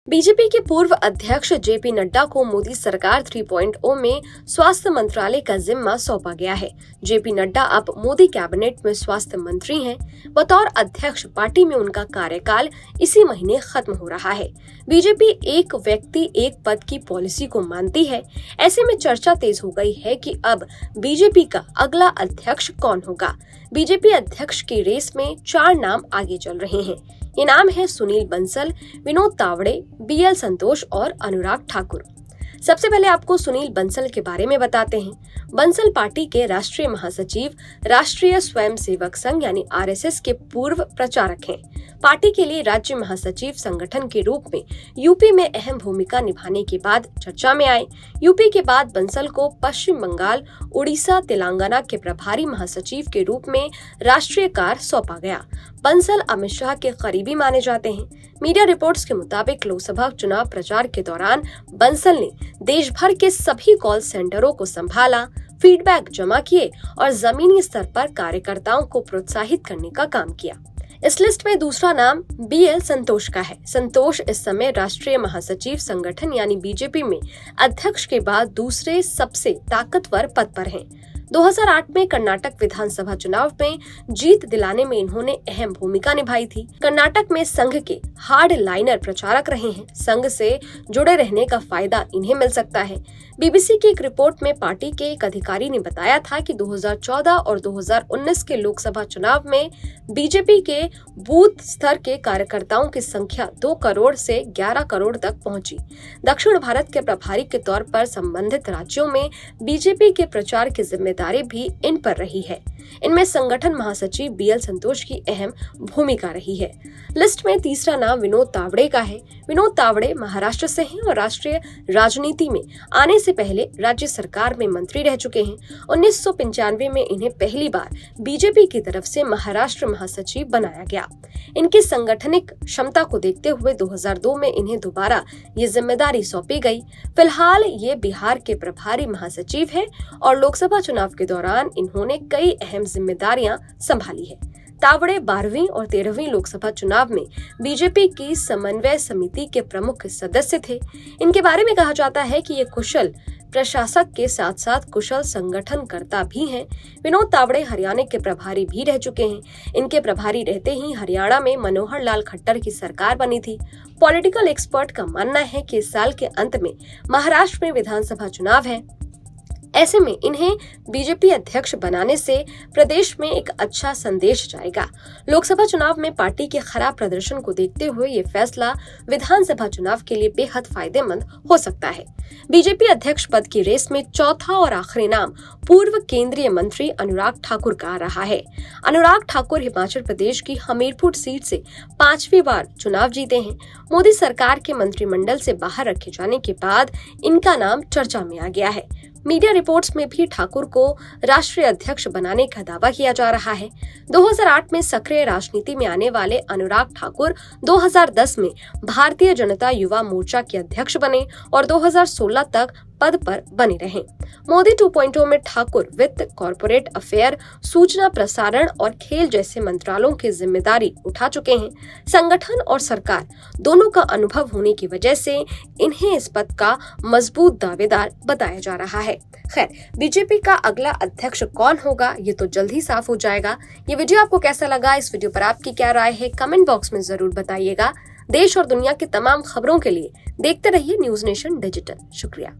BJP के पूर्व अध्यक्ष जेपी नड्डा को मोदी सरकार 3.0 में स्वास्थ्य मंत्रालय का जिम्मा सौंपा गया है। जेपी नड्डा अब मोदी कैबिनेट में स्वास्थ्य मंत्री हैं। बतौर अध्यक्ष पार्टी में उनका कार्यकाल इसी महीने खत्म हो रहा है। बीजेपी एक व्यक्ति एक पद की पॉलिसी को मानती है। ऐसे में चर्चा तेज हो गई है कि अब बीजेपी का अगला अध्यक्ष कौन होगा। बीजेपी अध्यक्ष की रेस में 4 नाम आगे चल रहे हैं। ये नाम है सुनील बंसल, विनोद तावड़े, बीएल संतोष और अनुराग ठाकुर। सबसे पहले आपको सुनील बंसल के बारे में बताते हैं। बंसल पार्टी के राष्ट्रीय महासचिव, राष्ट्रीय स्वयंसेवक संघ यानी आरएसएस के पूर्व प्रचारक हैं। पार्टी के लिए राज्य महासचिव संगठन के रूप में यूपी में अहम भूमिका निभाने के बाद चर्चा में आए। यूपी के बाद बंसल को पश्चिम बंगाल, उड़ीसा, तेलंगाना के प्रभारी महासचिव के रूप में राष्ट्रीय कार्य सौंपा गया। बंसल अमित शाह के करीबी माने जाते हैं। मीडिया रिपोर्ट्स के मुताबिक लोकसभा चुनाव प्रचार के दौरान बंसल ने देश भर के सभी कॉल सेंटरों को संभाला, फीडबैक जमा किए और जमीनी स्तर पर कार्यकर्ताओं को प्रोत्साहित करने का काम किया। इस लिस्ट में दूसरा नाम बीएल संतोष का है। संतोष इस समय राष्ट्रीय महासचिव संगठन यानी बीजेपी में अध्यक्ष के बाद दूसरे सबसे ताकतवर पद पर हैं। 2008 में कर्नाटक विधानसभा चुनाव में जीत दिलाने में इन्होंने अहम भूमिका निभाई थी। कर्नाटक में संघ के हार्ड लाइनर प्रचारक रहे हैं। संघ से जुड़े रहने का फायदा इन्हें मिल सकता है। बीबीसी की एक रिपोर्ट में पार्टी के एक अधिकारी ने बताया था कि 2014 और 2019 के लोकसभा चुनाव में बीजेपी के बूथ स्तर के कार्यकर्ताओं की संख्या 2 करोड़ से 11 करोड़ तक पहुंची। दक्षिण भारत के प्रभारी के तौर पर संबंधित राज्यों में बीजेपी के प्रचार की जिम्मेदारी भी इन पर रही है। इनमें संगठन महासचिव बीएल संतोष की अहम भूमिका रही है। लिस्ट में तीसरा नाम विनोद तावड़े का है। विनोद तावड़े महाराष्ट्र से हैं और राष्ट्रीय राजनीति में आने से पहले राज्य सरकार में मंत्री रह चुके हैं। 1995 में इन्हें पहली बार बीजेपी की तरफ से महाराष्ट्र महासचिव बनाया गया। इनकी संगठनिक क्षमता को देखते हुए 2002 में इन्हें दोबारा ये जिम्मेदारी सौंपी गई। फिलहाल ये बिहार के प्रभारी महासचिव हैं और लोकसभा चुनाव के दौरान इन्होंने कई अहम जिम्मेदारियां संभाली है। तावड़े 12वीं और 13वीं लोकसभा चुनाव में बीजेपी की समन्वय समिति के प्रमुख सदस्य थे। इनके बारे में कहा जाता है कि ये कुशल प्रशासक के साथ साथ कुशल संगठनकर्ता भी हैं। विनोद तावड़े हरियाणा के प्रभारी भी रह चुके हैं। इनके प्रभारी रहते ही हरियाणा में मनोहर लाल खट्टर की सरकार बनी थी। पॉलिटिकल एक्सपर्ट का मानना है कि इस साल के अंत में महाराष्ट्र में विधानसभा चुनाव है। ऐसे में इन्हें बीजेपी अध्यक्ष बनाने से प्रदेश में एक अच्छा संदेश जाएगा। लोकसभा चुनाव में पार्टी के खराब प्रदर्शन को देखते हुए ये फैसला विधानसभा चुनाव के लिए बेहद फायदेमंद हो सकता है। बीजेपी अध्यक्ष पद की रेस में चौथा और आखिरी नाम पूर्व केंद्रीय मंत्री अनुराग ठाकुर का आ रहा है। अनुराग ठाकुर हिमाचल प्रदेश की हमीरपुर सीट से 5वीं बार चुनाव जीते हैं। मोदी सरकार के मंत्रिमंडल से बाहर रखे जाने के बाद इनका नाम चर्चा में आ गया है। मीडिया रिपोर्ट्स में भी ठाकुर को राष्ट्रीय अध्यक्ष बनाने का दावा किया जा रहा है। 2008 में सक्रिय राजनीति में आने वाले अनुराग ठाकुर 2010 में भारतीय जनता युवा मोर्चा के अध्यक्ष बने और 2016 तक पद पर बने रहे। मोदी 2.0 में ठाकुर वित्त, कॉर्पोरेट अफेयर, सूचना प्रसारण और खेल जैसे मंत्रालयों की जिम्मेदारी उठा चुके हैं। संगठन और सरकार दोनों का अनुभव होने की वजह से इन्हें इस पद का मजबूत दावेदार बताया जा रहा है। खैर, बीजेपी का अगला अध्यक्ष कौन होगा ये तो जल्द ही साफ हो जाएगा। ये वीडियो आपको कैसा लगा? इस वीडियो पर आपकी क्या राय है? कमेंट बॉक्स में जरूर बताइएगा। देश और दुनिया की तमाम खबरों के लिए देखते रहिए न्यूज नेशन डिजिटल। शुक्रिया।